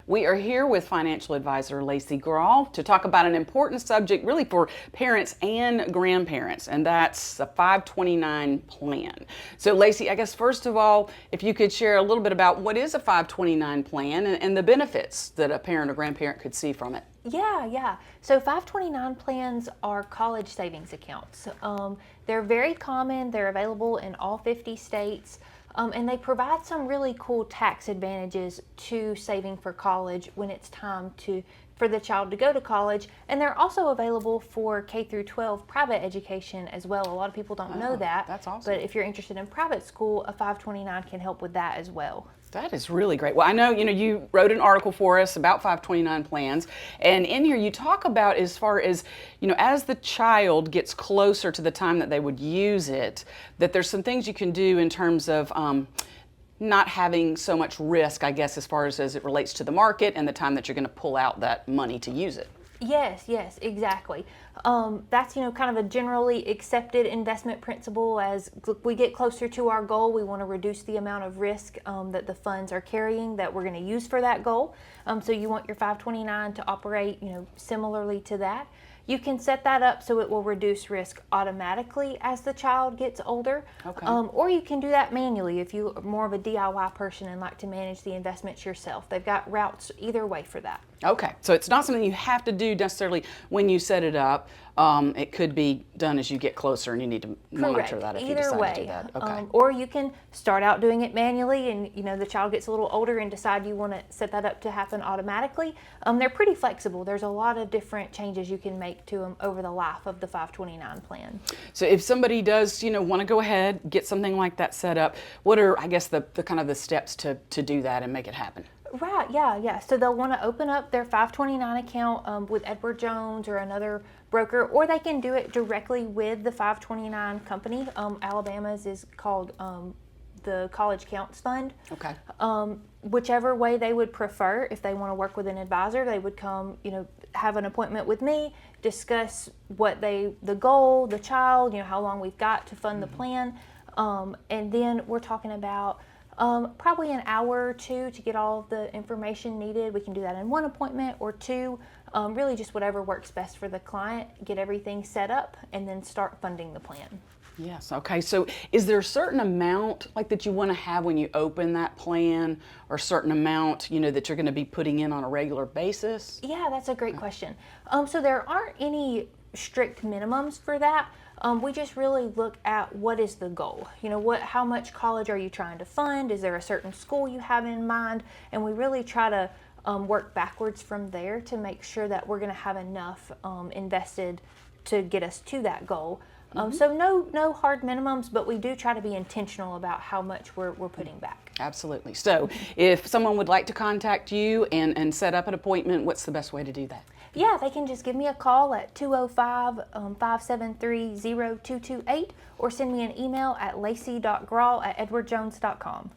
We are here with financial advisor Laci Graul to talk about an important subject really for parents and grandparents, and that's a 529 plan. So Laci, I guess first of all, if you could share a little bit about what is a 529 plan and the benefits that a parent or grandparent could see from it. Yeah. So 529 plans are college savings accounts. They're very common. They're available in all 50 states. And they provide some really cool tax advantages to saving for college when it's time for the child to go to college. And they're also available for K through 12 private education as well. A lot of people don't know that. That's awesome. But if you're interested in private school, a 529 can help with that as well. That is really great. Well, I know, you wrote an article for us about 529 plans, and in here you talk about as far as, as the child gets closer to the time that they would use it, that there's some things you can do in terms of not having so much risk, I guess, as far as it relates to the market and the time that you're going to pull out that money to use it. Yes, exactly. That's, kind of a generally accepted investment principle. As we get closer to our goal, we want to reduce the amount of risk that the funds are carrying that we're going to use for that goal. So you want your 529 to operate, similarly to that. You can set that up so it will reduce risk automatically as the child gets older. Okay. Or you can do that manually if you're more of a DIY person and like to manage the investments yourself. They've got routes either way for that. Okay, so it's not something you have to do necessarily when you set it up. It could be done as you get closer, and you need to monitor that if you decide to do that. Okay. Or you can start out doing it manually, and the child gets a little older and decide you want to set that up to happen automatically. They're pretty flexible. There's a lot of different changes you can make to them over the life of the 529 plan. So if somebody does, want to go ahead, get something like that set up, what are, I guess, the kind of the steps to do that and make it happen? Right, yeah. So they'll want to open up their 529 account with Edward Jones or another broker, or they can do it directly with the 529 company. Alabama's is called the College Counts Fund. Okay. Whichever way they would prefer. If they want to work with an advisor, they would come, have an appointment with me, discuss the goal, the child, how long we've got to fund the plan, and then we're talking about probably an hour or two to get all of the information needed. We can do that in one appointment or two, really just whatever works best for the client, get everything set up, and then start funding the plan. Yes, okay. So is there a certain amount that you want to have when you open that plan, or a certain amount, that you're going to be putting in on a regular basis? Yeah, that's a great question. So there aren't any strict minimums for that. We just really look at what is the goal. How much college are you trying to fund? Is there a certain school you have in mind? And we really try to work backwards from there to make sure that we're going to have enough invested to get us to that goal. So no hard minimums, but we do try to be intentional about how much we're putting back. Absolutely. So if someone would like to contact you and set up an appointment, what's the best way to do that? Yeah, they can just give me a call at 205-573-0228 or send me an email at laci.graul@edwardjones.com.